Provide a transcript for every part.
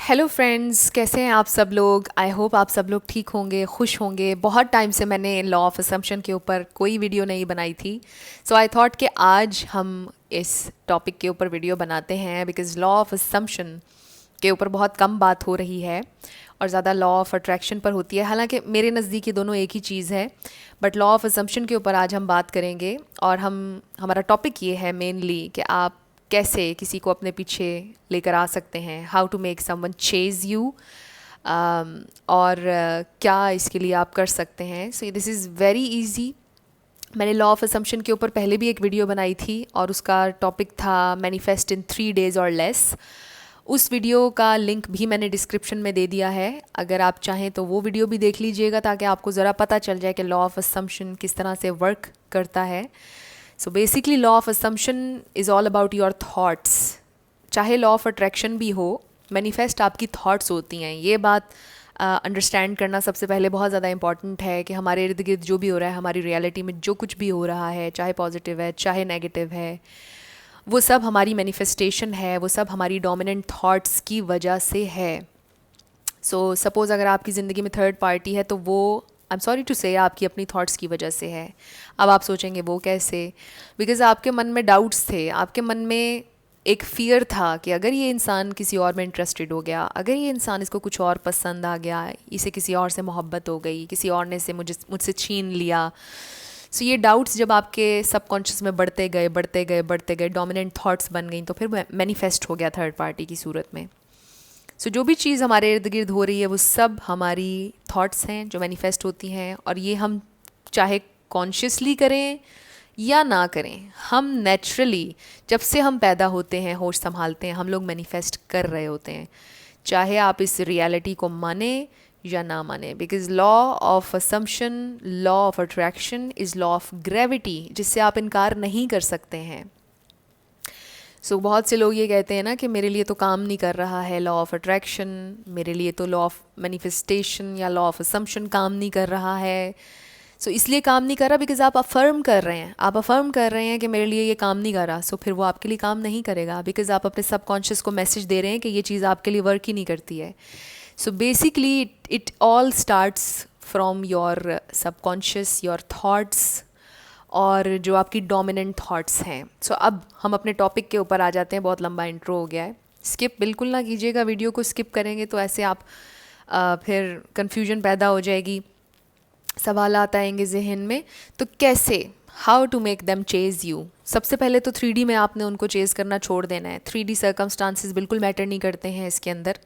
Hello friends, कैसे हैं आप सब लोग। आई होप आप सब लोग ठीक होंगे, खुश होंगे। बहुत टाइम से मैंने लॉ ऑफ असम्पशन के ऊपर कोई वीडियो नहीं बनाई थी। सो आई थॉट कि आज हम इस टॉपिक के ऊपर वीडियो बनाते हैं बिकॉज़ लॉ ऑफ असम्पशन के ऊपर बहुत कम बात हो रही है और ज़्यादा लॉ ऑफ अट्रैक्शन पर होती है। हालांकि मेरे नज़दीक ये दोनों एक ही चीज़ है, बट लॉ ऑफ असम्पशन के ऊपर आज हम बात करेंगे। और हमारा टॉपिक ये है मेनली कि आप कैसे किसी को अपने पीछे लेकर आ सकते हैं, how to make someone chase you, और क्या इसके लिए आप कर सकते हैं। So this is very easy. मैंने लॉ ऑफ असम्पशन के ऊपर पहले भी एक वीडियो बनाई थी और उसका टॉपिक था मैनिफेस्ट इन 3 days और लेस। उस वीडियो का लिंक भी मैंने डिस्क्रिप्शन में दे दिया है, अगर आप चाहें तो वो वीडियो भी देख लीजिएगा ताकि आपको ज़रा पता चल जाए कि लॉ ऑफ असम्पशन किस तरह से वर्क करता है। So basically law of assumption is all about your thoughts. चाहे लॉ ऑफ अट्रैक्शन भी हो, मैनिफेस्ट आपकी थाट्स होती हैं। ये बात अंडरस्टैंड करना सबसे पहले बहुत ज़्यादा इंपॉर्टेंट है कि हमारे इर्द गिर्द जो भी हो रहा है, हमारी रियलिटी में जो कुछ भी हो रहा है, चाहे पॉजिटिव है चाहे नेगेटिव है, वो सब हमारी मैनिफेस्टेशन है, वो सब हमारी डोमिनेंट थाट्स की वजह से है। सो सपोज़ अगर आपकी ज़िंदगी में थर्ड पार्टी है तो वो, आई एम सॉरी टू से, आपकी अपनी थॉट्स की वजह से है। अब आप सोचेंगे वो कैसे, बिकॉज़ आपके मन में डाउट्स थे, आपके मन में एक फ़ियर था कि अगर ये इंसान किसी और में इंटरेस्टेड हो गया, अगर ये इंसान इसको कुछ और पसंद आ गया, इसे किसी और से मोहब्बत हो गई, किसी और ने इसे मुझसे छीन लिया। सो ये डाउट्स जब आपके सबकॉन्शियस में बढ़ते गए बढ़ते गए बढ़ते गए, डोमिनेंट थॉट्स बन गई, तो फिर मैनिफेस्ट हो गया थर्ड पार्टी की सूरत में। सो जो भी चीज़ हमारे इर्द गिर्द हो रही है वो सब हमारी थॉट्स हैं जो मैनिफेस्ट होती हैं। और ये हम चाहे कॉन्शियसली करें या ना करें, हम नेचुरली जब से हम पैदा होते हैं, होश संभालते हैं, हम लोग मैनिफेस्ट कर रहे होते हैं, चाहे आप इस रियलिटी को माने या ना माने। Because law of assumption, law of attraction is law of gravity, जिससे आप इनकार नहीं कर सकते हैं। सो बहुत से लोग ये कहते हैं ना कि मेरे लिए तो काम नहीं कर रहा है लॉ ऑफ अट्रैक्शन, मेरे लिए तो लॉ ऑफ मैनिफेस्टेशन या लॉ ऑफ असम्पशन काम नहीं कर रहा है। सो इसलिए काम नहीं कर रहा बिकॉज आप अफर्म कर रहे हैं, आप अफर्म कर रहे हैं कि मेरे लिए ये काम नहीं कर रहा। सो फिर वो आपके लिए काम नहीं करेगा बिकॉज आप अपने सबकॉन्शियस को मैसेज दे रहे हैं कि ये चीज़ आपके लिए वर्क ही नहीं करती है। So basically it all starts from your subconscious, your thoughts, और जो आपकी डोमिनेंट थॉट्स हैं। सो अब हम अपने टॉपिक के ऊपर आ जाते हैं। बहुत लंबा इंट्रो हो गया है, स्किप बिल्कुल ना कीजिएगा। वीडियो को स्किप करेंगे तो ऐसे आप फिर कन्फ्यूजन पैदा हो जाएगी, सवालात आएंगे जहन में। तो कैसे, how to make them chase you. सबसे पहले तो 3D में आपने उनको चेज़ करना छोड़ देना है। 3D सर्कमस्टांसिस बिल्कुल मैटर नहीं करते हैं इसके अंदर।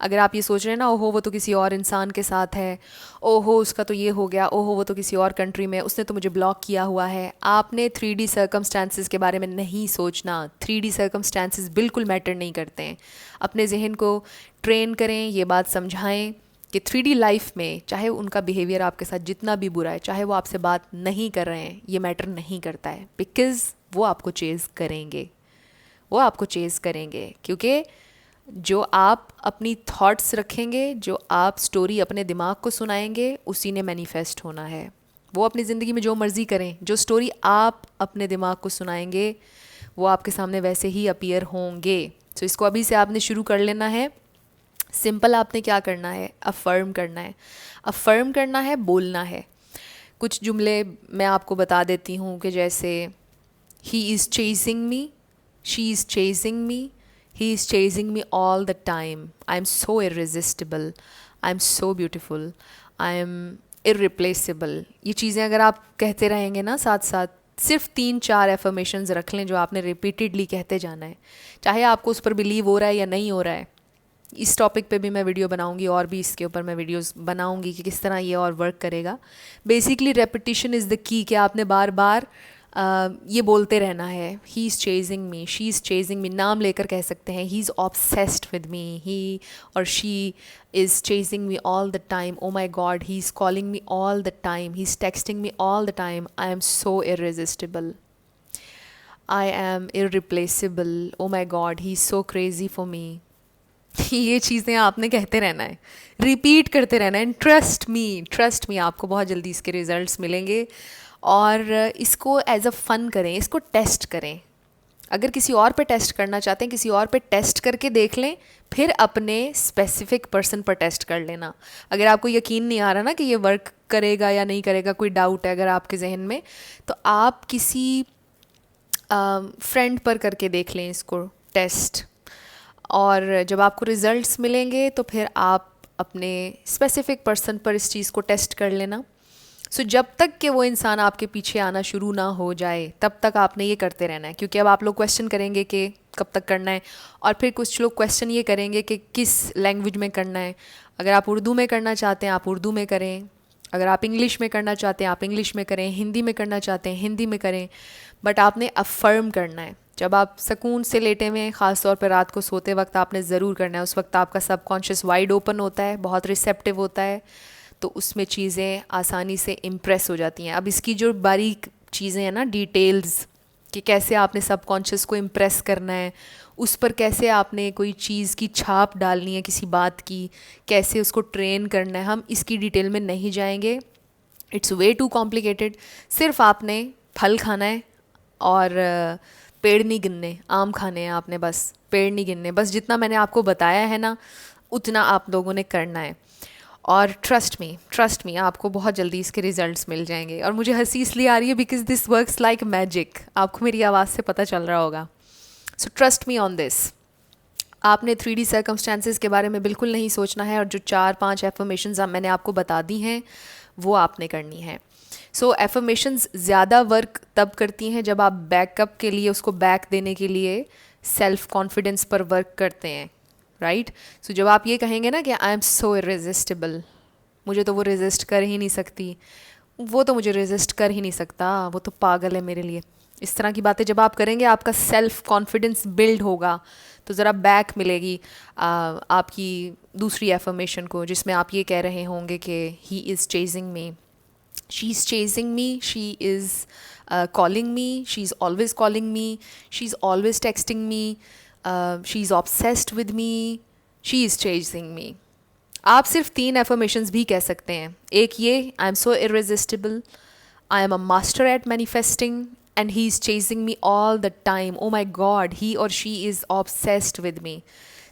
अगर आप ये सोच रहे हैं ना, ओहो वो तो किसी और इंसान के साथ है, ओहो उसका तो ये हो गया, ओहो वो तो किसी और कंट्री में, उसने तो मुझे ब्लॉक किया हुआ है, आपने 3D सर्कमस्टांसिस के बारे में नहीं सोचना। 3D सर्कमस्टांसिस बिल्कुल मैटर नहीं करते हैं। अपने जहन को ट्रेन करें, ये बात समझाएं कि 3D लाइफ में चाहे उनका बिहेवियर आपके साथ जितना भी बुरा है, चाहे वो आपसे बात नहीं कर रहे हैं, ये मैटर नहीं करता है। बिकॉज़ वो आपको चेज़ करेंगे, वो आपको चेज़ करेंगे, क्योंकि जो आप अपनी थॉट्स रखेंगे, जो आप स्टोरी अपने दिमाग को सुनाएंगे, उसी ने मैनिफेस्ट होना है। वो अपनी ज़िंदगी में जो मर्ज़ी करें, जो स्टोरी आप अपने दिमाग को सुनाएंगे वो आपके सामने वैसे ही अपीयर होंगे। तो इसको अभी से आपने शुरू कर लेना है। सिंपल आपने क्या करना है, अफर्म करना है, अफर्म करना है, बोलना है। कुछ जुमले मैं आपको बता देती हूँ कि जैसे ही is chasing me, she is chasing me, he is chasing me all the time, I am so irresistible, I am so beautiful, I am irreplaceable। ये चीज़ें अगर आप कहते रहेंगे ना साथ साथ, सिर्फ 3-4 एफर्मेशंस रख लें जो आपने रिपीटेडली कहते जाना है, चाहे आपको उस पर बिलीव हो रहा है या नहीं हो रहा है। इस टॉपिक पे भी मैं वीडियो बनाऊंगी और भी इसके ऊपर मैं वीडियोस बनाऊंगी कि किस तरह ये और वर्क करेगा। Basically repetition is the key, कि आपने बार बार ये बोलते रहना है। He is chasing me, she is chasing me, नाम लेकर कह सकते हैं। He is obsessed with me, he और she is chasing me all the time, oh my God he is calling me all the time, he is texting me all the time, I am so irresistible, I am irreplaceable, oh my God he is so crazy for me. ये चीज़ें आपने कहते रहना है, repeat करते रहना है। Trust me आपको बहुत जल्दी इसके रिजल्ट्स मिलेंगे। और इसको एज अ फ़न करें, इसको टेस्ट करें। अगर किसी और पे टेस्ट करना चाहते हैं, किसी और पे टेस्ट करके देख लें, फिर अपने स्पेसिफिक पर्सन पर टेस्ट कर लेना। अगर आपको यकीन नहीं आ रहा ना कि ये वर्क करेगा या नहीं करेगा, कोई डाउट है अगर आपके जहन में, तो आप किसी फ्रेंड पर करके देख लें इसको टेस्ट, और जब आपको रिज़ल्ट्स मिलेंगे तो फिर आप अपने स्पेसिफिक पर्सन पर इस चीज़ को टेस्ट कर लेना। सो जब तक कि वो इंसान आपके पीछे आना शुरू ना हो जाए तब तक आपने ये करते रहना है, क्योंकि अब आप लोग क्वेश्चन करेंगे कि कब तक करना है, और फिर कुछ लोग क्वेश्चन ये करेंगे कि किस लैंग्वेज में करना है। अगर आप उर्दू में करना चाहते हैं आप उर्दू में करें, अगर आप इंग्लिश में करना चाहते हैं आप इंग्लिश में करें, हिंदी में करना चाहते हैं हिंदी में करें, बट आपने अफर्म करना है। जब आप सुकून से लेटे हुए हैं, ख़ास तौर पर रात को सोते वक्त आपने ज़रूर करना है। उस वक्त आपका सबकॉन्शियस वाइड ओपन होता है, बहुत रिसेप्टिव होता है, तो उसमें चीज़ें आसानी से इम्प्रेस हो जाती हैं। अब इसकी जो बारीक चीज़ें हैं ना, डिटेल्स, कि कैसे आपने सबकॉन्शियस को इम्प्रेस करना है, उस पर कैसे आपने कोई चीज़ की छाप डालनी है किसी बात की, कैसे उसको ट्रेन करना है, हम इसकी डिटेल में नहीं जाएंगे। It's way too complicated. सिर्फ आपने फल खाना है और पेड़ नहीं गिनने, आम खाने हैं आपने, बस पेड़ नहीं गिनने। बस जितना मैंने आपको बताया है ना उतना आप लोगों ने करना है, और ट्रस्ट मी आपको बहुत जल्दी इसके रिजल्ट्स मिल जाएंगे। और मुझे हंसी इसलिए आ रही है because this works like magic, आपको मेरी आवाज़ से पता चल रहा होगा। So trust me on this. आपने 3D सर्कमस्टेंसेस के बारे में बिल्कुल नहीं सोचना है, और जो 4-5 एफर्मेशंस मैंने आपको बता दी हैं वो आपने करनी है। सो एफर्मेशंस ज़्यादा वर्क तब करती हैं जब आप बैकअप के लिए, उसको बैक देने के लिए सेल्फ कॉन्फिडेंस पर वर्क करते हैं, राइट। सो जब आप ये कहेंगे ना कि आई एम सो इरेजिस्टिबल, मुझे तो वो रेजिस्ट कर ही नहीं सकती, वो तो मुझे रेजिस्ट कर ही नहीं सकता, वो तो पागल है मेरे लिए, इस तरह की बातें जब आप करेंगे आपका सेल्फ कॉन्फिडेंस बिल्ड होगा, तो ज़रा बैक मिलेगी आपकी दूसरी एफर्मेशन को, जिसमें आप ये कह रहे होंगे कि ही is chasing me, she is chasing me, she is calling me, she's always calling me, she's always texting me, she's obsessed with me, she is chasing me। आप सिर्फ 3 एफर्मेशंस भी कह सकते हैं। एक ये, I am so irresistible, I am a master at manifesting, and he is chasing me all the time, oh my God he और she is obsessed with me.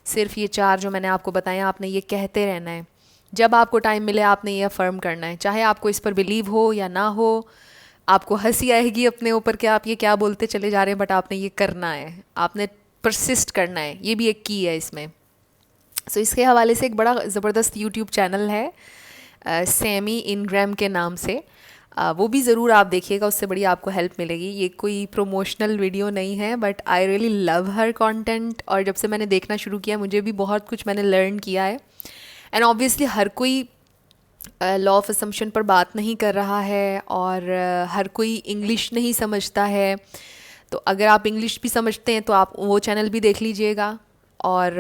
सिर्फ ये 4 जो मैंने आपको बताया आपने ये कहते रहना है। जब आपको टाइम मिले आपने ये अफर्म करना है, चाहे आपको इस पर बिलीव हो या ना हो। आपको हंसी आएगी अपने ऊपर कि आप ये क्या बोलते चले जा रहे हैं, बट आपने ये करना है, आपने परसिस्ट करना है, ये भी एक की है इसमें। सो इसके हवाले से एक बड़ा ज़बरदस्त यूट्यूब चैनल है सैमी इनग्राम के नाम से, वो भी ज़रूर आप देखिएगा, उससे बड़ी आपको हेल्प मिलेगी। ये कोई प्रोमोशनल वीडियो नहीं है, but I really love her content, और जब से मैंने देखना शुरू किया मुझे भी बहुत कुछ मैंने लर्न किया है। एंड ऑब्वियसली हर कोई लॉ ऑफ असम्पशन पर बात नहीं कर रहा है, और हर कोई इंग्लिश नहीं समझता है, तो अगर आप इंग्लिश भी समझते हैं तो आप वो चैनल भी देख लीजिएगा। और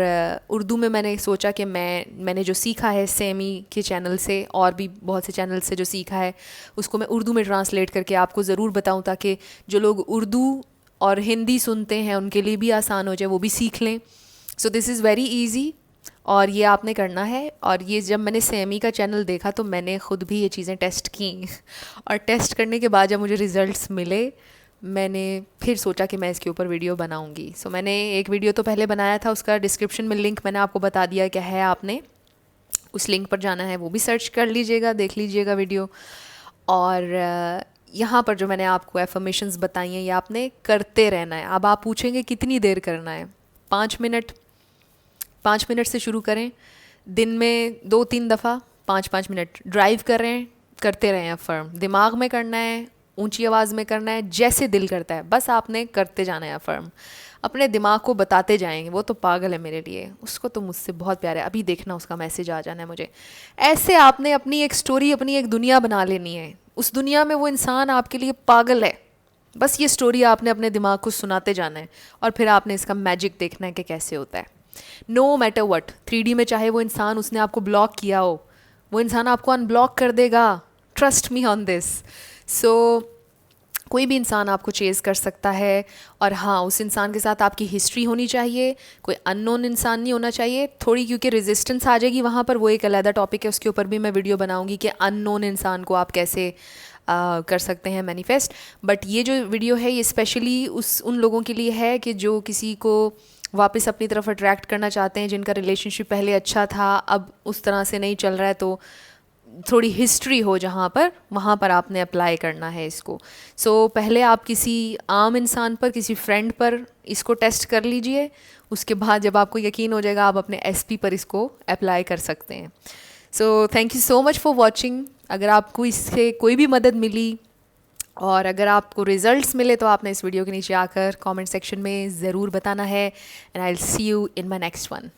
उर्दू में मैंने सोचा कि मैंने जो सीखा है सैमी के चैनल से, और भी बहुत से चैनल से जो सीखा है उसको मैं उर्दू में ट्रांसलेट करके आपको ज़रूर बताऊं, ताकि जो लोग उर्दू और हिंदी सुनते हैं उनके लिए भी आसान हो जाए, वो भी सीख लें। सो दिस इज़ वेरी ईजी, और ये आपने करना है। और ये जब मैंने सैमी का चैनल देखा तो मैंने ख़ुद भी ये चीज़ें टेस्ट की, और टेस्ट करने के बाद जब मुझे रिज़ल्ट्स मिले मैंने फिर सोचा कि मैं इसके ऊपर वीडियो बनाऊंगी। सो मैंने एक वीडियो तो पहले बनाया था, उसका डिस्क्रिप्शन में लिंक मैंने आपको बता दिया क्या है, आपने उस लिंक पर जाना है, वो भी सर्च कर लीजिएगा, देख लीजिएगा वीडियो। और यहाँ पर जो मैंने आपको एफर्मेशंस बताई हैं ये आपने करते रहना है। अब आप पूछेंगे कितनी देर करना है, 5 मिनट, 5 मिनट से शुरू करें, दिन में 2-3 दफ़ा 5-5 मिनट ड्राइव करें, करते रहें अफर्म। दिमाग में करना है, ऊंची आवाज़ में करना है, जैसे दिल करता है, बस आपने करते जाना है अफर्म। अपने दिमाग को बताते जाएंगे वो तो पागल है मेरे लिए, उसको तो मुझसे बहुत प्यार है, अभी देखना उसका मैसेज आ जाना है मुझे। ऐसे आपने अपनी एक स्टोरी, अपनी एक दुनिया बना लेनी है, उस दुनिया में वो इंसान आपके लिए पागल है, बस ये स्टोरी आपने अपने दिमाग को सुनाते जाना है, और फिर आपने इसका मैजिक देखना है कि कैसे होता है। नो मैटर वट, 3D में चाहे वो इंसान, उसने आपको ब्लॉक किया हो, वो इंसान आपको अनब्लॉक कर देगा, ट्रस्ट मी ऑन दिस। सो कोई भी इंसान आपको चेज़ कर सकता है, और हाँ उस इंसान के साथ आपकी हिस्ट्री होनी चाहिए, कोई अननोन इंसान नहीं होना चाहिए थोड़ी, क्योंकि रेजिस्टेंस आ जाएगी वहाँ पर, वो एक अलग टॉपिक है, उसके ऊपर भी मैं वीडियो बनाऊंगी कि अननोन इंसान को आप कैसे कर सकते हैं मैनिफेस्ट। बट ये जो वीडियो है ये स्पेशली उन लोगों के लिए है कि जो किसी को वापस अपनी तरफ अट्रैक्ट करना चाहते हैं, जिनका रिलेशनशिप पहले अच्छा था अब उस तरह से नहीं चल रहा है, तो थोड़ी हिस्ट्री हो जहाँ पर, वहाँ पर आपने अप्लाई करना है इसको। सो पहले आप किसी आम इंसान पर, किसी फ्रेंड पर इसको टेस्ट कर लीजिए। उसके बाद जब आपको यकीन हो जाएगा आप अपने एसपी पर इसको अप्लाई कर सकते हैं। So thank you so much for watching. अगर आपको इससे कोई भी मदद मिली और अगर आपको रिजल्ट्स मिले तो आपने इस वीडियो के नीचे आकर कमेंट सेक्शन में ज़रूर बताना है। And I will see you in my next one.